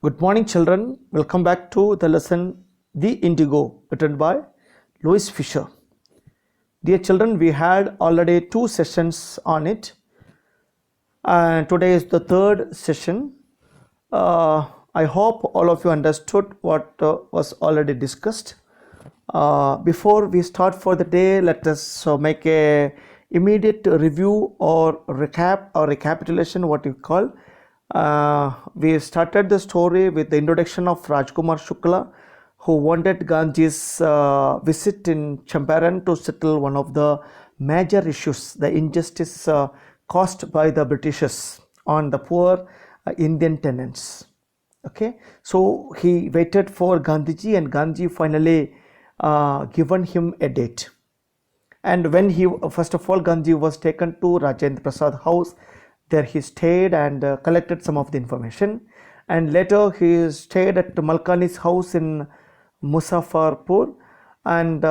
Good morning, children. Welcome back to the lesson The Indigo, written by Louis Fisher. Dear children, we had already 2 sessions on it, and today is the 3rd session. I hope all of you understood what was already discussed. Before we start for the day, let us make a immediate review or recap or recapitulation, what you call. We started the story with the introduction of Rajkumar Shukla, who wanted Gandhi's visit in Champaran to settle one of the major issues, the injustice caused by the Britishers on the poor Indian tenants. Okay, so he waited for Gandhiji, and Gandhi finally given him a date. And when he first of all, Gandhi was taken to Rajendra Prasad house. There he stayed and collected some of the information, and later he stayed at Malkani's house in Muzaffarpur, and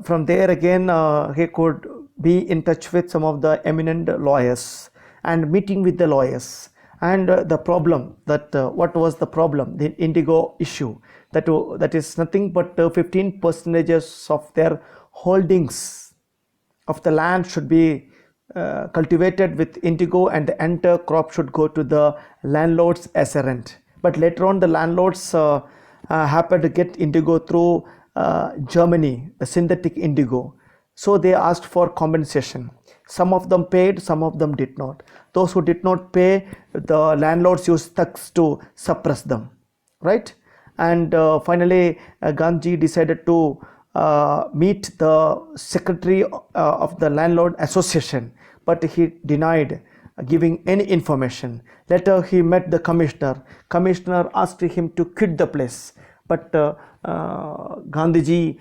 from there again he could be in touch with some of the eminent lawyers and meeting with the lawyers. And the problem that what was the problem, the indigo issue, that is nothing but 15% of their holdings of the land should be cultivated with indigo, and the entire crop should go to the landlords as a rent. But later on, the landlords happened to get indigo through Germany, the synthetic indigo. So they asked for compensation. Some of them paid, some of them did not. Those who did not pay, the landlords used thugs to suppress them, right? And finally, Gandhi decided to meet the secretary of the landlord association, but he denied giving any information. Later he met the commissioner. Commissioner asked him to quit the place, but Gandhiji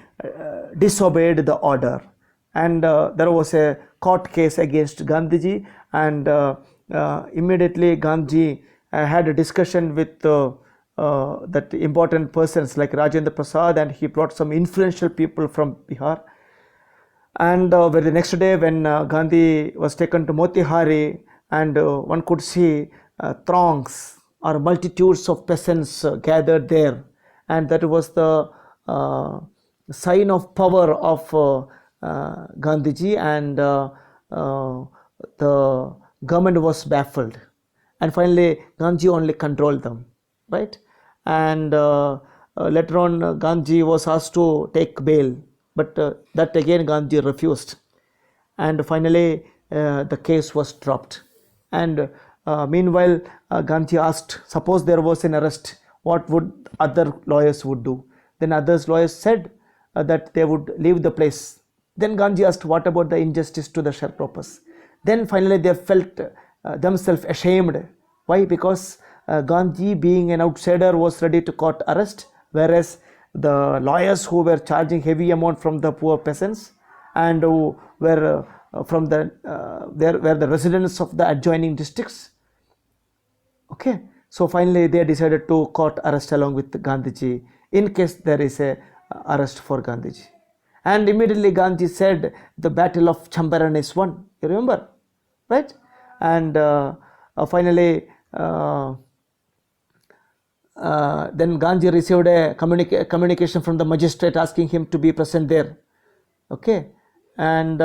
disobeyed the order, and there was a court case against Gandhiji, and immediately Gandhi had a discussion with that important persons like Rajendra Prasad, and he brought some influential people from Bihar. And the next day, when Gandhi was taken to Motihari, and one could see throngs or multitudes of peasants gathered there, and that was the sign of power of Gandhiji, and the government was baffled, and finally Gandhi only controlled them, right? And later on, Gandhi was asked to take bail, but that again Gandhi refused, and finally the case was dropped. And meanwhile, Gandhi asked, suppose there was an arrest, what would other lawyers would do? Then others lawyers said that they would leave the place. Then Gandhi asked, what about the injustice to the sharecroppers? Then finally they felt themselves ashamed. Why? Because Gandhi, being an outsider, was ready to court arrest, whereas the lawyers who were charging heavy amount from the poor peasants, and who were from the there were the residents of the adjoining districts. Okay, so finally they decided to court arrest along with Gandhiji in case there is a arrest for Gandhiji. And immediately Gandhi said, the battle of Champaran is won. You remember, right? And finally then Gandhi received a communication from the magistrate asking him to be present there. Okay, and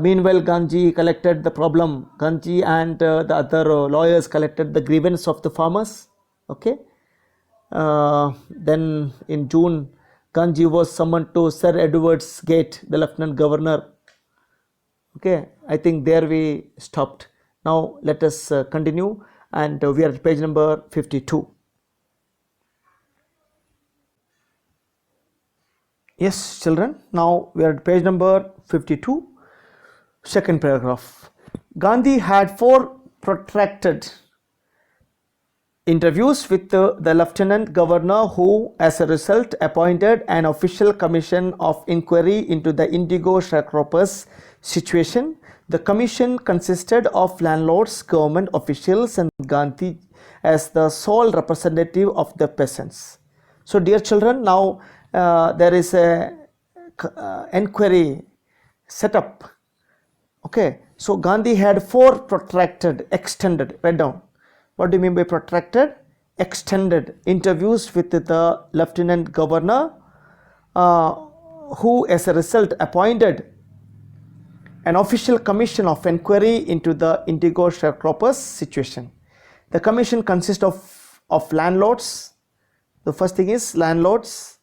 meanwhile Gandhi collected the problem. Gandhi and the other lawyers collected the grievance of the farmers. Okay, then in June, Gandhi was summoned to Sir Edward's Gate, the Lieutenant Governor. Okay, I think there we stopped. Now let us continue, and we are at page number 52. Yes, children, now we are at page number 52, second paragraph. Gandhi had 4 protracted interviews with the Lieutenant Governor, who as a result appointed an official commission of inquiry into the indigo sharecroppers situation. The commission consisted of landlords, government officials, and Gandhi as the sole representative of the peasants. So dear children, now there is a inquiry set up. Okay, so Gandhi had 4 protracted, extended, write down. What do you mean by protracted? Extended interviews with the Lieutenant Governor, who as a result appointed an official commission of inquiry into the indigo sharecroppers situation. The commission consists of landlords. The first thing is landlords,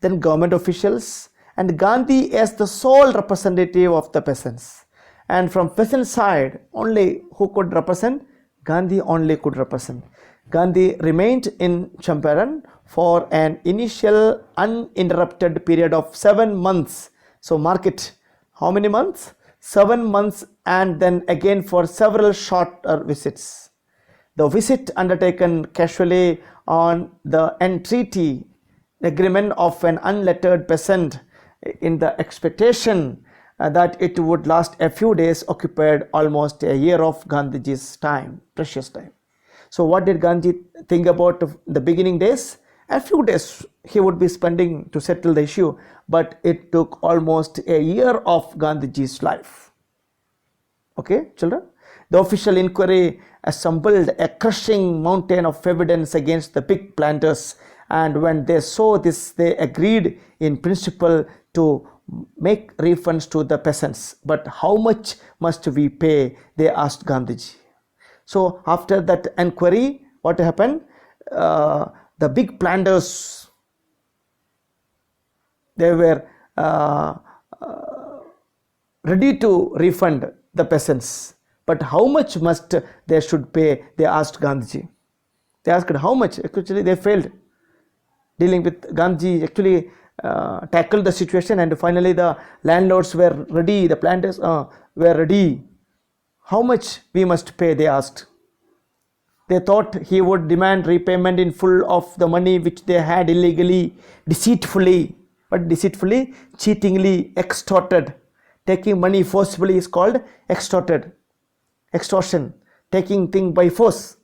then government officials, and Gandhi as the sole representative of the peasants. And from peasant side, only who could represent? Gandhi only could represent. Gandhi remained in Champaran for an initial uninterrupted period of 7 months. So mark it. How many months? 7 months, and then again for several shorter visits. The visit undertaken casually on the entreaty agreement of an unlettered peasant in the expectation that it would last a few days occupied almost a year of Gandhiji's time, precious time. So what did Gandhi think about the beginning days? A few days he would be spending to settle the issue, but it took almost a year of Gandhiji's life. Okay, children? The official inquiry assembled a crushing mountain of evidence against the pig planters, and when they saw this, they agreed in principle to make refunds to the peasants. But how much must we pay? They asked Gandhiji. So after that inquiry, what happened? The big planters, they were ready to refund the peasants. But how much must they should pay? They asked Gandhiji. They asked how much. Actually, they failed dealing with. Gandhiji actually tackled the situation, and finally the landlords were ready, the planters were ready. How much we must pay? They asked. They thought he would demand repayment in full of the money which they had illegally, deceitfully, but deceitfully, cheatingly extorted. Taking money forcibly is called extorted. Extortion, taking thing by force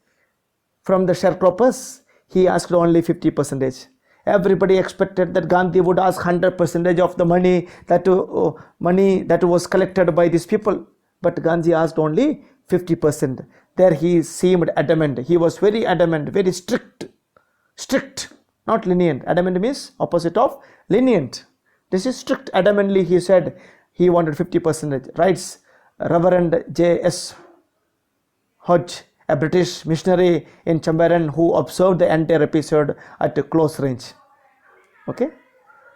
from the sharecroppers. He asked only 50%. Everybody expected that Gandhi would ask 100% of the money that was collected by these people, but Gandhi asked only 50%. There he seemed adamant. He was very adamant, very strict, not lenient. Adamant means opposite of lenient. This is strict. Adamantly he said he wanted 50%. Writes Reverend J.S. Hodge, a British missionary in Champaran, who observed the entire episode at a close range. Okay,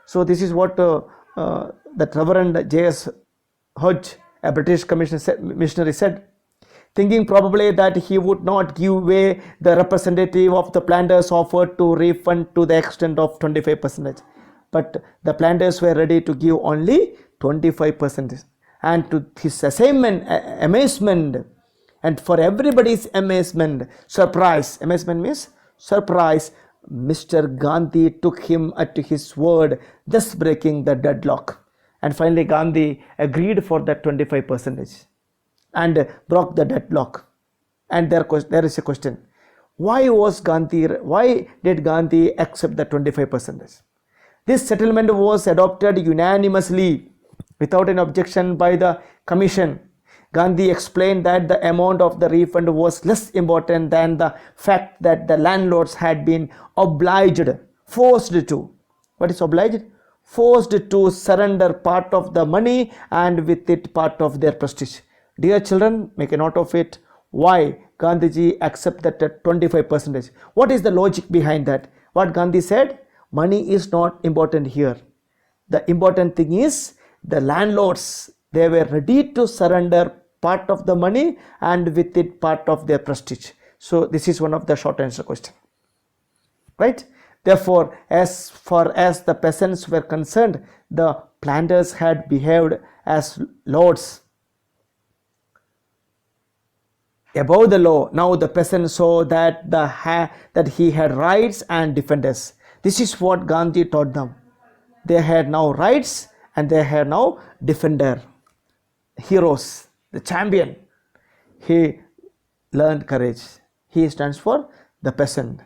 so this is what that Reverend J.S. Hodge, a British missionary, said. Thinking probably that he would not give way, the representative of the planters offered to refund to the extent of 25%. But the planters were ready to give only 25%. And to his amazement, and for everybody's amazement, surprise, amazement means surprise, Mr. Gandhi took him at his word, thus breaking the deadlock. And finally Gandhi agreed for that 25% and broke the deadlock. And there is a question. Why did Gandhi accept the 25%? This settlement was adopted unanimously without an objection by the commission. Gandhi explained that the amount of the refund was less important than the fact that the landlords had been forced to. What is obliged? Forced to surrender part of the money, and with it part of their prestige. Dear children, make a note of it. Why Gandhiji accepted that 25%? What is the logic behind that? What Gandhi said? Money is not important here. The important thing is the landlords, they were ready to surrender part of the money and with it part of their prestige. So this is one of the short answer question, right? Therefore, as far as the peasants were concerned, the planters had behaved as lords above the law. Now the peasants saw that that he had rights and defenders. This is what Gandhi taught them. They had now rights and they had now defender, heroes, the champion. He learned courage. He stands for the peasant.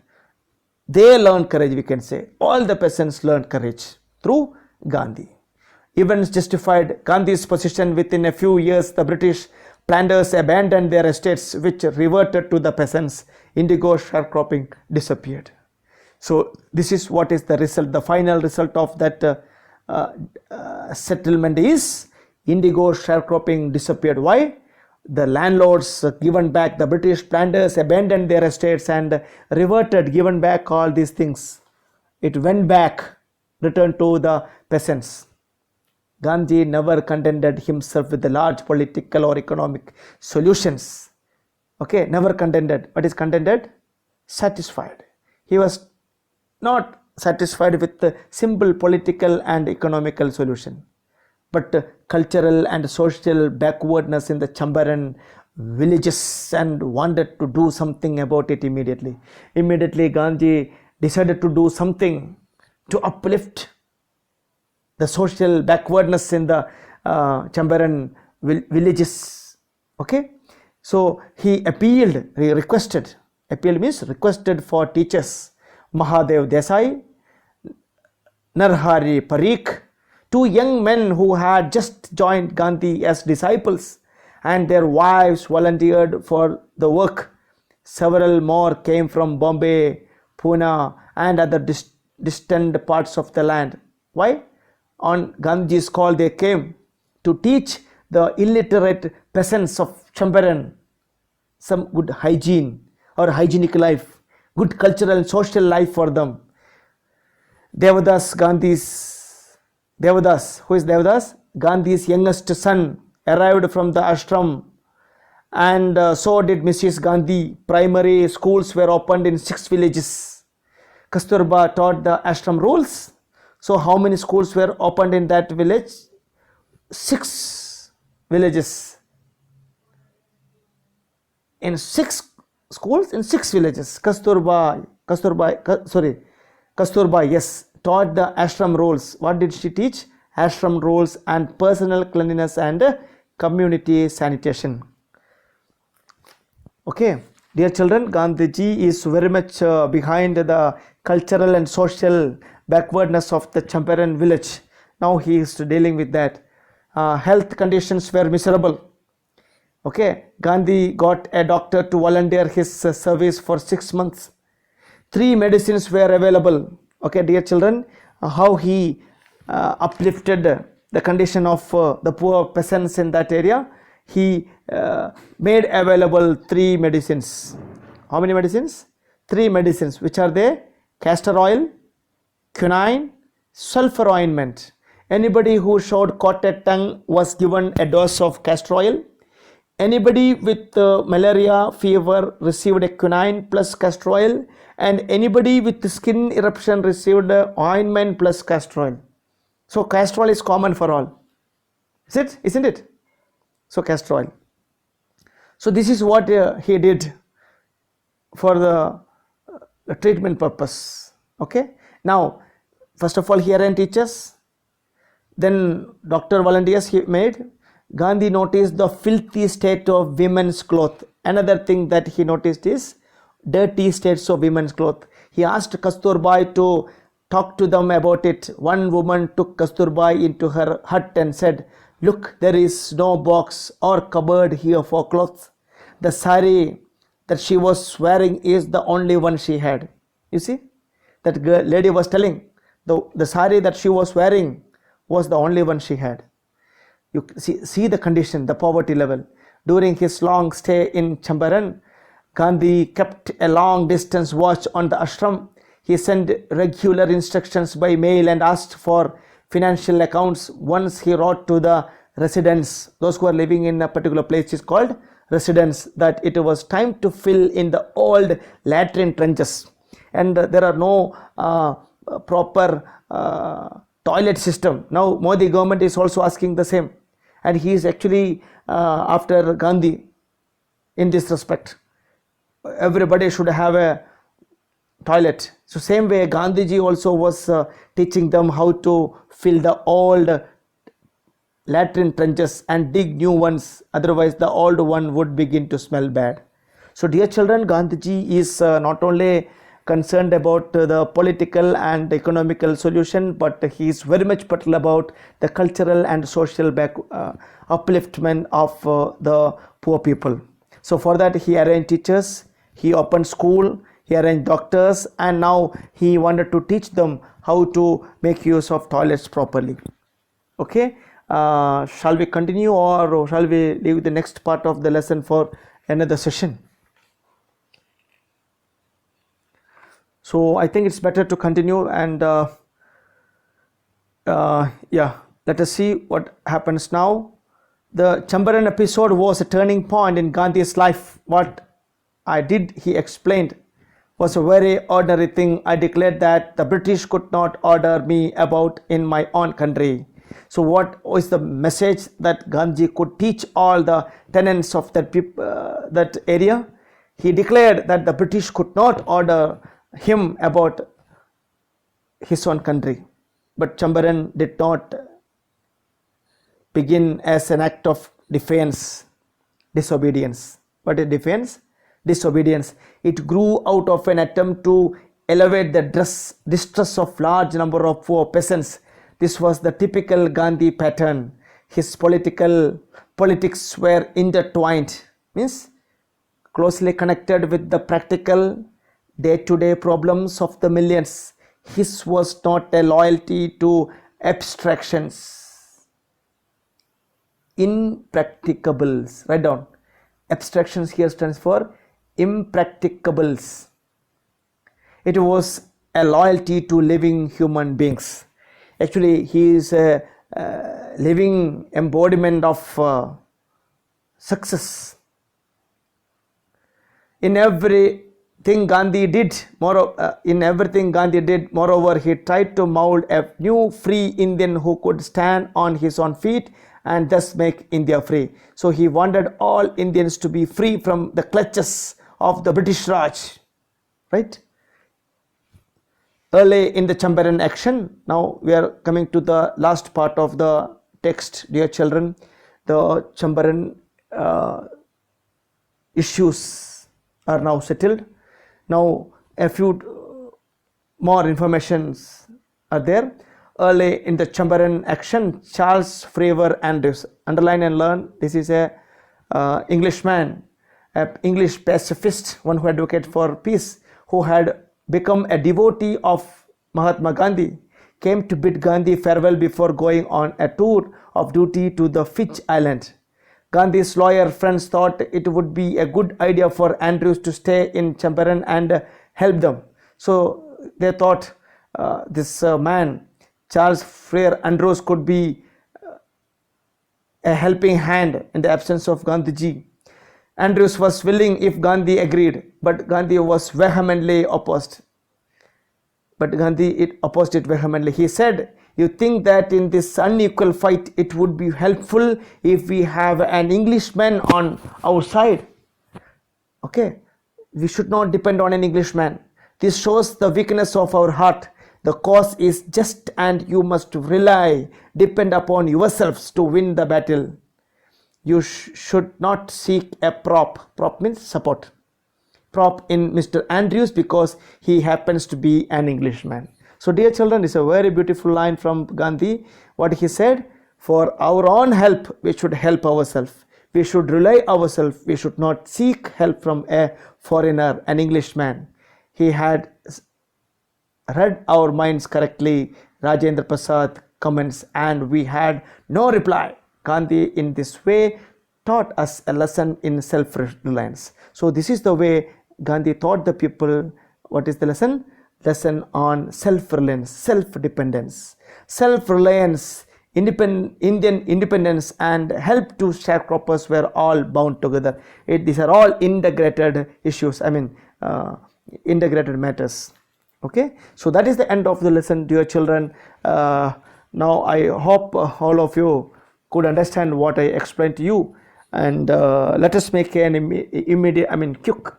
They learned courage, we can say. All the peasants learned courage through Gandhi. Events justified Gandhi's position. Within a few years, the British planters abandoned their estates, which reverted to the peasants. indigo sharecropping disappeared. So this is what is the result. The final result of that settlement is indigo sharecropping disappeared. Why? The landlords given back, the British planters abandoned their estates and reverted, given back all these things. It went back, returned to the peasants. Gandhi never contented himself with the large political or economic solutions. Okay, never contented. What is contented? Satisfied. He was not satisfied with the simple political and economical solution, but cultural and social backwardness in the Champaran villages, and wanted to do something about it immediately. Immediately Gandhi decided to do something to uplift the social backwardness in the Champaran villages. Okay, so he appealed, he requested, appealed means requested for teachers, Mahadev Desai, Narhari Parikh, two young men who had just joined Gandhi as disciples, and their wives volunteered for the work. Several more came from Bombay, Pune and other distant parts of the land. Why? On Gandhi's call they came to teach the illiterate peasants of Champaran some good hygiene or hygienic life, good cultural and social life for them. Devadas, who is Devadas? Gandhi's youngest son arrived from the ashram, and so did Mrs. Gandhi. Primary schools were opened in 6 villages. Kasturba taught the ashram rules. So how many schools were opened in that village? 6 villages. In 6 schools in 6 villages. Kasturba, yes, taught the ashram rules. What did she teach? Ashram rules and personal cleanliness and community sanitation. Okay, dear children, Gandhiji is very much behind the cultural and social backwardness of the Champaran village. Now he is dealing with that. Health conditions were miserable. Okay, Gandhi got a doctor to volunteer his service for 6 months. 3 medicines were available. Okay, dear children, how he uplifted the condition of the poor peasants in that area. He made available 3 medicines. How many medicines? 3 medicines. Which are they? Castor oil, quinine, sulfur ointment. Anybody who showed cotton tongue was given a dose of castor oil. Anybody with malaria fever received a quinine plus castor oil, and anybody with skin eruption received ointment plus castor oil. So castor oil is common for all. Isn't it? So castor oil. So this is what he did for the treatment purpose. Okay. Now, first of all, here and teachers. Then doctor volunteers he made. Gandhi noticed the filthy state of women's cloth. Another thing that he noticed is dirty states of women's cloth. He asked Kasturbai to talk to them about it. One woman took Kasturbai into her hut and said, "Look, there is no box or cupboard here for clothes. The sari that she was wearing is the only one she had." You see, that lady was telling the sari that she was wearing was the only one she had. You see the condition, the poverty level. During his long stay in Champaran, Gandhi kept a long distance watch on the ashram. He sent regular instructions by mail and asked for financial accounts. Once he wrote to the residents, those who are living in a particular place is called residents, that it was time to fill in the old latrine trenches, and there are no proper toilet system. Now Modi government is also asking the same, and he is actually after Gandhi in this respect. Everybody should have a toilet. So same way Gandhiji also was teaching them how to fill the old latrine trenches and dig new ones, otherwise the old one would begin to smell bad. So dear children, Gandhiji is not only concerned about the political and economical solution, but he is very much particular about the cultural and social upliftment of the poor people. So for that he arranged teachers, He opened school, he arranged doctors, and now he wanted to teach them how to make use of toilets properly. Okay, shall we continue, or shall we leave the next part of the lesson for another session? So I think it's better to continue, and yeah, let us see what happens now. The Champaran episode was a turning point in Gandhi's life. What I did, he explained, was a very ordinary thing. I declared that the British could not order me about in my own country. So what was the message that Gandhi could teach all the tenants of that area? He declared that the British could not order him about his own country. But Champaran did not begin as an act of defiance, disobedience. What is defiance? Disobedience. It grew out of an attempt to elevate the distress of large number of poor peasants. This was the typical Gandhi pattern. His politics were intertwined, means closely connected with the practical day-to-day problems of the millions. His was not a loyalty to abstractions. Impracticables. Write down. Abstractions here stands for impracticables. It was a loyalty to living human beings. Actually, he is a living embodiment of success. In everything Gandhi did, moreover, he tried to mold a new free Indian who could stand on his own feet and thus make India free. So he wanted all Indians to be free from the clutches of the British Raj, right? Early in the Champaran action, now we are coming to the last part of the text, dear children. The Champaran issues are now settled. Now a few more informations are there. Early in the Champaran action, Charles Freer Andrews, underline and learn, this is a Englishman, an English pacifist, one who advocated for peace, who had become a devotee of Mahatma Gandhi, came to bid Gandhi farewell before going on a tour of duty to the Fitch Island. Gandhi's lawyer friends thought it would be a good idea for Andrews to stay in Champaran and help them. So they thought this man, Charles Freer Andrews, could be a helping hand in the absence of Gandhiji. Andrews was willing if Gandhi agreed, but Gandhi was vehemently opposed. Opposed it vehemently. He said, "You think that in this unequal fight it would be helpful if we have an Englishman on our side? Okay, we should not depend on an Englishman. This shows the weakness of our heart. The cause is just and you must depend upon yourselves to win the battle. You should not seek a prop means support, prop in Mr. Andrews because he happens to be an Englishman." So dear children, it's a very beautiful line from Gandhi. What he said, for our own help, we should help ourselves. We should rely ourselves. We should not seek help from a foreigner, an Englishman. He had read our minds correctly. Rajendra Prasad comments, and we had no reply. Gandhi in this way taught us a lesson in self-reliance. So this is the way Gandhi taught the people. What is the lesson? Lesson on self-reliance, self-dependence, self-reliance, Indian independence, and help to sharecroppers were all bound together. These are all integrated issues, integrated matters. Okay, so that is the end of the lesson, dear children. Now I hope all of you could understand what I explained to you, and let us make an quick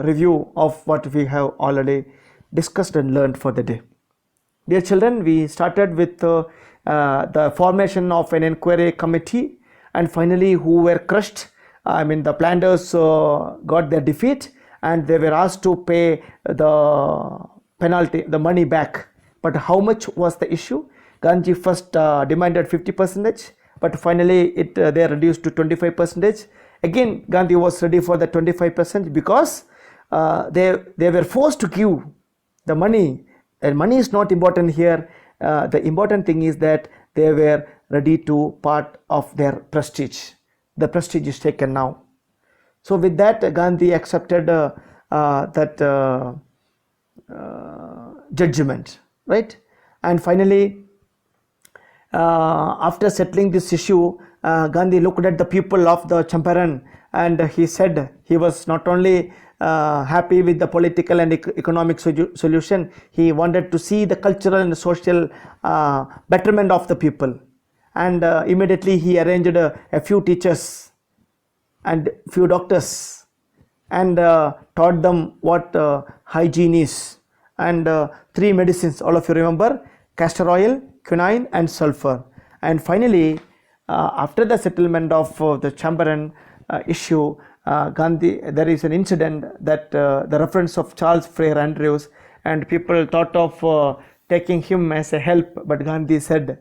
review of what we have already discussed and learned for the day. Dear children, we started with the formation of an inquiry committee, and finally who were crushed. The planters got their defeat and they were asked to pay the penalty, the money back. But how much was the issue? Gandhi first demanded 50%, but finally they reduced to 25%. Again, Gandhi was ready for the 25% because they were forced to give the money, and money is not important here. The important thing is that they were ready to part of their prestige. The prestige is taken now. So with that, Gandhi accepted that judgment, right? And finally, after settling this issue, Gandhi looked at the people of the Champaran, and he said he was not only happy with the political and economic solution, he wanted to see the cultural and social betterment of the people. And immediately he arranged a few teachers and few doctors, and taught them what hygiene is, and three medicines, all of you remember: castor oil, quinine, and sulfur. And finally, after the settlement of the Champaran issue, Gandhi, there is an incident that the reference of Charles Frere Andrews, and people thought of taking him as a help, but Gandhi said,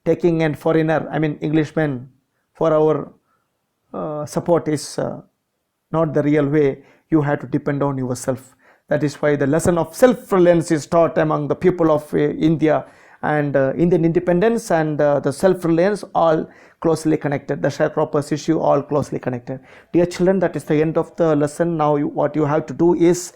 taking a foreigner, I mean Englishman, for our support is not the real way. You have to depend on yourself. That is why the lesson of self-reliance is taught among the people of India, and Indian independence and the self-reliance all closely connected. The sharecroppers issue all closely connected. Dear children, that is the end of the lesson. Now what you have to do is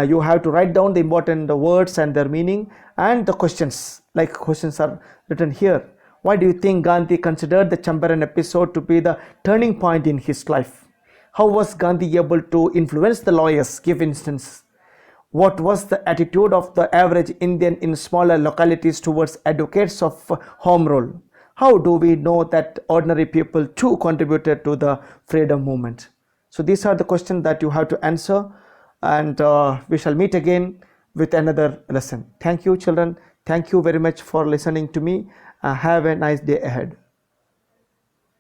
you have to write down the important words and their meaning, and the questions, like questions are written here. Why do you think Gandhi considered the Champaran episode to be the turning point in his life? How was Gandhi able to influence the lawyers? Give instance. What was the attitude of the average Indian in smaller localities towards advocates of home rule? How do we know that ordinary people too contributed to the freedom movement? So these are the questions that you have to answer, and we shall meet again with another lesson. Thank you, children. Thank you very much for listening to me. Have a nice day ahead.